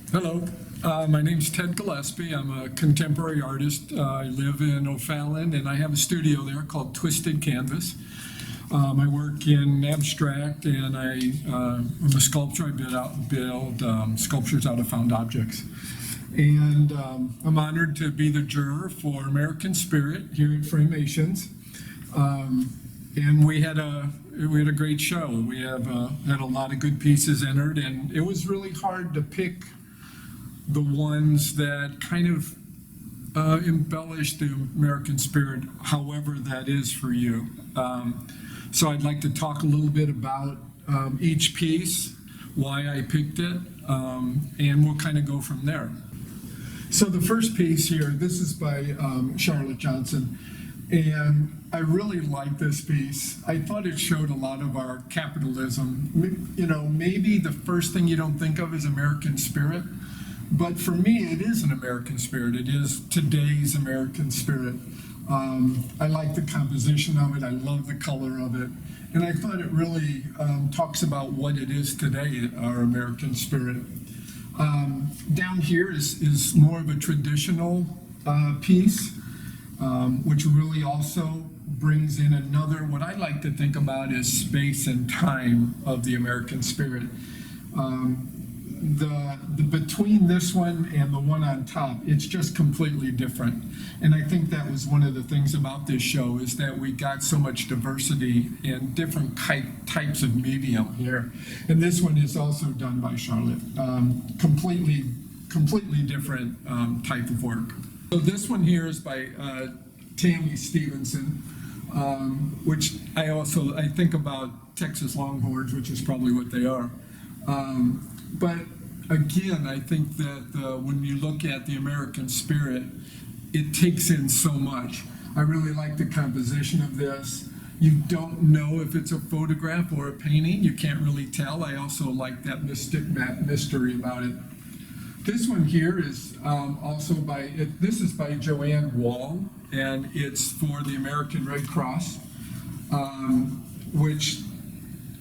Hello, my name's Ted Gillespie. I'm a contemporary artist. I live in O'Fallon and I have a studio there called Twisted Canvas. I work in abstract and I'm a sculptor. I build sculptures out of found objects. And I'm honored to be the juror for American Spirit here at Framations. And we had a great show. We had a lot of good pieces entered, and it was really hard to pick the ones that kind of embellish the American spirit, however that is for you. So I'd like to talk a little bit about each piece, why I picked it, and we'll kind of go from there. So the first piece here, this is by Charlotte Johnson, and I really like this piece. I thought it showed a lot of our capitalism. You know, maybe the first thing you don't think of is American spirit, but for me, it is an American spirit. It is today's American spirit. I like the composition of it. I love the color of it. And I thought it really talks about what it is today, our American spirit. Down here is more of a traditional piece, which really also brings in another, what I like to think about is space and time of the American spirit. The between this one and the one on top, it's just completely different. And I think that was one of the things about this show, is that we got so much diversity in different types of medium here. And this one is also done by Charlotte. Completely different type of work. So this one here is by Tammy Stevenson, which I think about Texas Longhorns, which is probably what they are. But again, I think that when you look at the American spirit, it takes in so much. I really like the composition of this. You don't know if it's a photograph or a painting. You can't really tell. I also like that mystery about it. This one here is also this is by Joanne Wall, and it's for the American Red Cross, which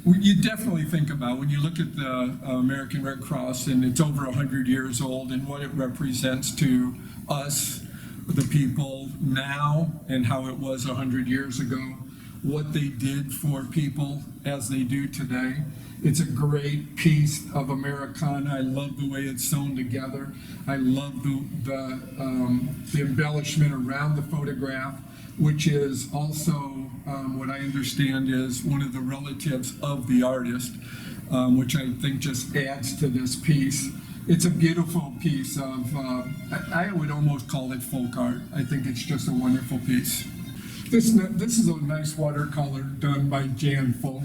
you definitely think about when you look at the American Red Cross, and it's over 100 years old, and what it represents to us, the people now, and how it was 100 years ago, what they did for people as they do today. It's a great piece of Americana. I love the way it's sewn together. I love the embellishment around the photograph, which is also what I understand is one of the relatives of the artist, which I think just adds to this piece. It's a beautiful piece of, I would almost call it folk art. I think it's just a wonderful piece. This is a nice watercolor done by Jan Folk.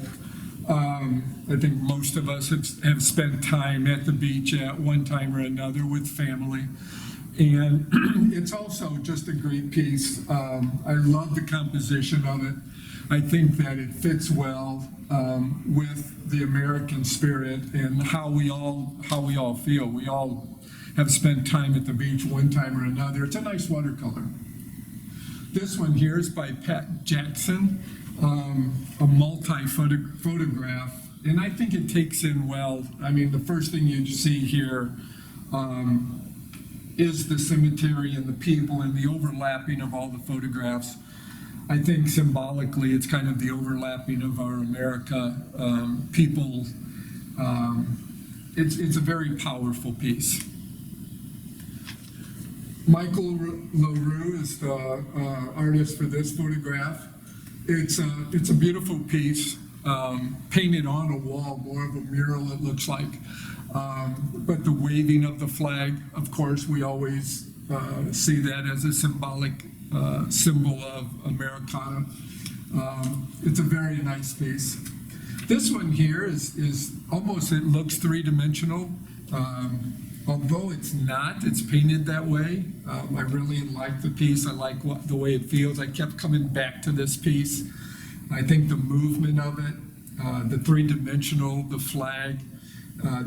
I think most of us have spent time at the beach at one time or another with family. And it's also just a great piece. I love the composition of it. I think that it fits well with the American spirit and how we all feel. We all have spent time at the beach one time or another. It's a nice watercolor. This one here is by Pat Jackson, a multi-photograph, and I think it takes in well. I mean, the first thing you see here is the cemetery and the people and the overlapping of all the photographs. I think symbolically it's kind of the overlapping of our America people. It's a very powerful piece. Michael LaRue is the artist for this photograph. It's a beautiful piece, painted on a wall, more of a mural it looks like. But the waving of the flag, of course, we always see that as a symbolic symbol of Americana. It's a very nice piece. This one here is almost, it looks three-dimensional. Although it's not, it's painted that way. I really like the piece. I like the way it feels. I kept coming back to this piece. I think the movement of it, the three-dimensional, the flag,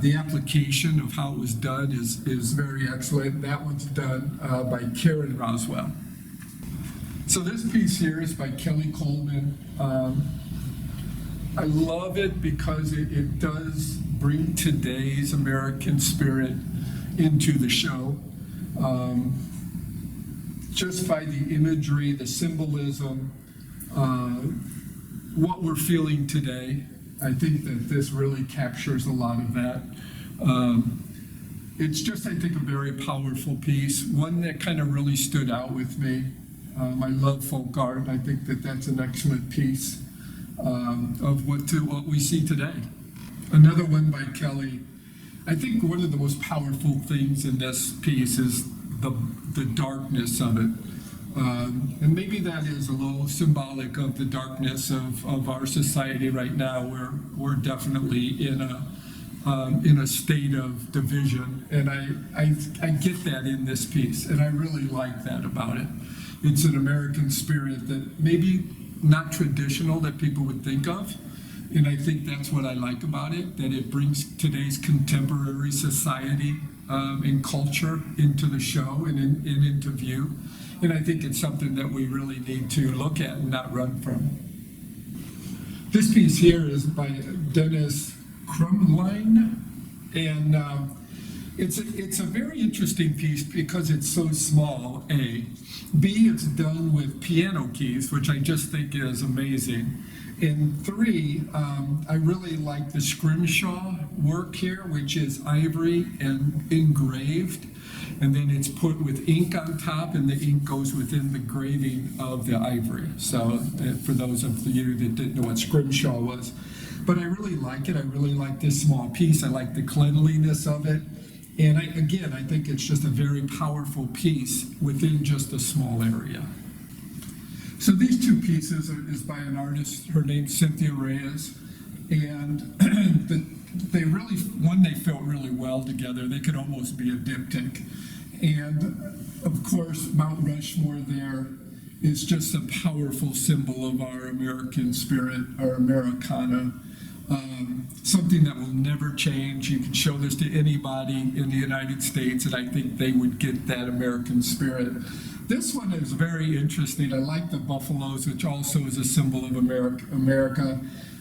the application of how it was done is very excellent. That one's done by Karen Roswell. So this piece here is by Kelly Coleman. I love it because it does bring today's American spirit into the show. Just by the imagery, the symbolism, what we're feeling today. I think that this really captures a lot of that. It's just, I think, a very powerful piece, one that kind of really stood out with me. I love folk art. I think that that's an excellent piece of what we see today. Another one by Kelly. I think one of the most powerful things in this piece is the darkness of it. And maybe that is a little symbolic of the darkness of our society right now, where we're definitely in a state of division. And I get that in this piece, and I really like that about it. It's an American spirit that maybe not traditional that people would think of. And I think that's what I like about it, that it brings today's contemporary society and culture into the show and into view. And I think it's something that we really need to look at and not run from. This piece here is by Dennis Krumline, and it's a very interesting piece because it's so small, A. B, it's done with piano keys, which I just think is amazing. And 3, I really like the scrimshaw work here, which is ivory and engraved, and then it's put with ink on top, and the ink goes within the graving of the ivory. So for those of you that didn't know what scrimshaw was, but I really like it. I really like this small piece. I like the cleanliness of it. And I think it's just a very powerful piece within just a small area. So these two pieces is by an artist, her name's Cynthia Reyes, and they felt really well together. They could almost be a diptych. And of course, Mount Rushmore there is just a powerful symbol of our American spirit, our Americana. Something that will never change. You can show this to anybody in the United States, and I think they would get that American spirit. This one is very interesting. I like the buffaloes, which also is a symbol of America.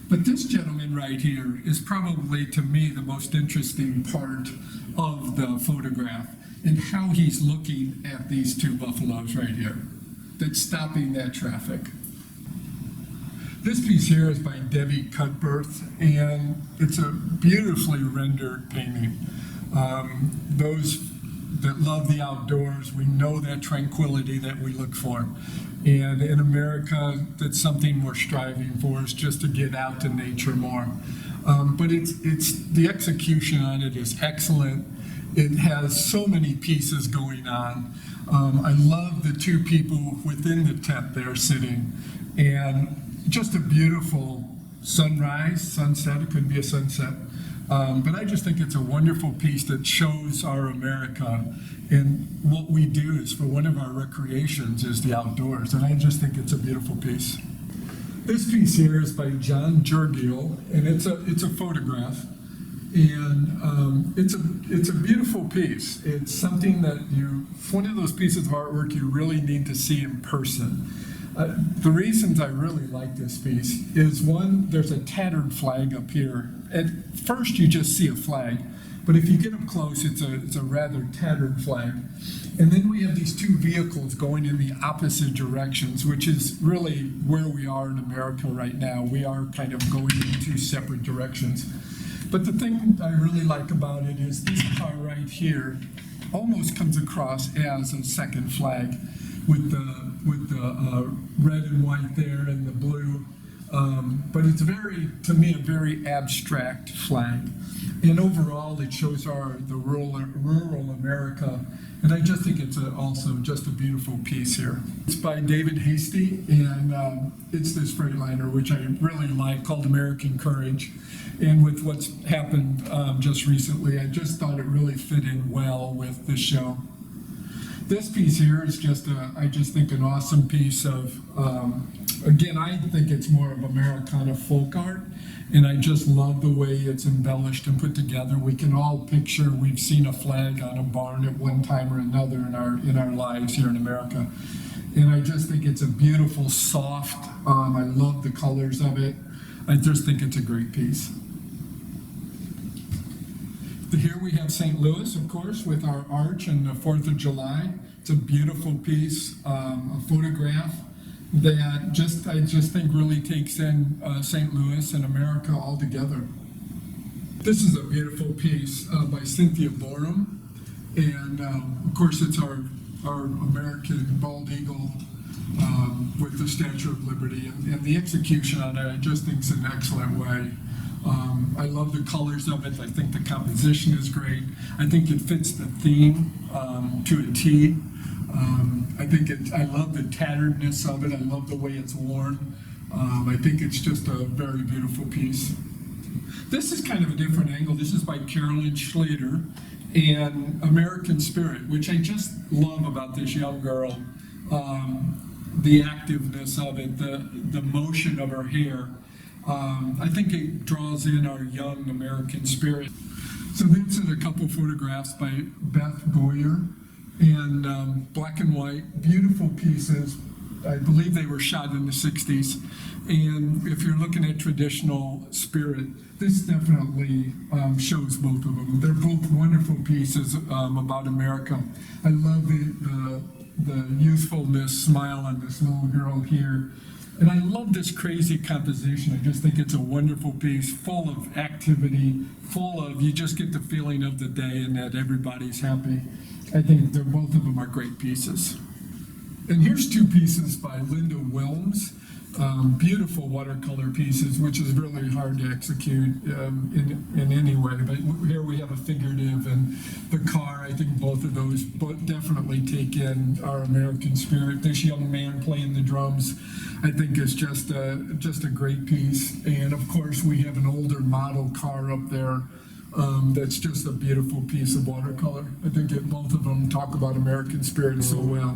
But this gentleman right here is probably, to me, the most interesting part of the photograph, and how he's looking at these two buffaloes right here that's stopping that traffic. This piece here is by Debbie Cutbirth, and it's a beautifully rendered painting. Those that love the outdoors, we know that tranquility that we look for. And in America, that's something we're striving for, is just to get out to nature more. But it's the execution on it is excellent. It has so many pieces going on. I love the two people within the tent there sitting, and just a beautiful sunrise, sunset. It could be a sunset. But I just think it's a wonderful piece that shows our America, and what we do is, for one of our recreations is the outdoors, and I just think it's a beautiful piece. This piece here is by John Juror, and it's a photograph, and it's a beautiful piece. It's something that one of those pieces of artwork you really need to see in person. The reasons I really like this piece is, one, there's a tattered flag up here. At first you just see a flag, but if you get up close, it's a rather tattered flag. And then we have these two vehicles going in the opposite directions, which is really where we are in America right now. We are kind of going in two separate directions. But the thing I really like about it is this car right here almost comes across as a second flag, with the red and white there and the blue. But it's to me, a very abstract flag. And overall, it shows the rural America. And I just think it's also just a beautiful piece here. It's by David Hasty, and it's this Freightliner, which I really like, called American Courage. And with what's happened just recently, I just thought it really fit in well with the show. This piece here is I just think an awesome piece of, again, I think it's more of Americana folk art, and I just love the way it's embellished and put together. We can all picture, we've seen a flag on a barn at one time or another in our lives here in America. And I just think it's a beautiful, soft, I love the colors of it. I just think it's a great piece. Here we have St. Louis, of course, with our arch and the 4th of July. It's a beautiful piece, a photograph that I just think really takes in St. Louis and America all together. This is a beautiful piece by Cynthia Borum, and of course it's our American bald eagle with the Statue of Liberty, and the execution on it I just think is an excellent way. I love the colors of it. I think the composition is great. I think it fits the theme to a T. I love the tatteredness of it. I love the way it's worn. I think it's just a very beautiful piece. This is kind of a different angle. This is by Carolyn Schlater and American Spirit, which I just love about this young girl. The activeness of it, the motion of her hair. I think it draws in our young American spirit. So these are a couple photographs by Beth Goyer, and black and white, beautiful pieces. I believe they were shot in the 60s. And if you're looking at traditional spirit, this definitely shows both of them. They're both wonderful pieces about America. I love the youthfulness smile on this little girl here. And I love this crazy composition. I just think it's a wonderful piece, full of activity, you just get the feeling of the day and that everybody's happy. I think both of them are great pieces. And here's two pieces by Linda Wilms, beautiful watercolor pieces, which is really hard to execute in any way. But here we have a figurative and the car. I think both of those definitely take in our American spirit. This young man playing the drums, I think is just a great piece. And of course, we have an older model car up there. That's just a beautiful piece of watercolor. I think both of them talk about American spirit so well.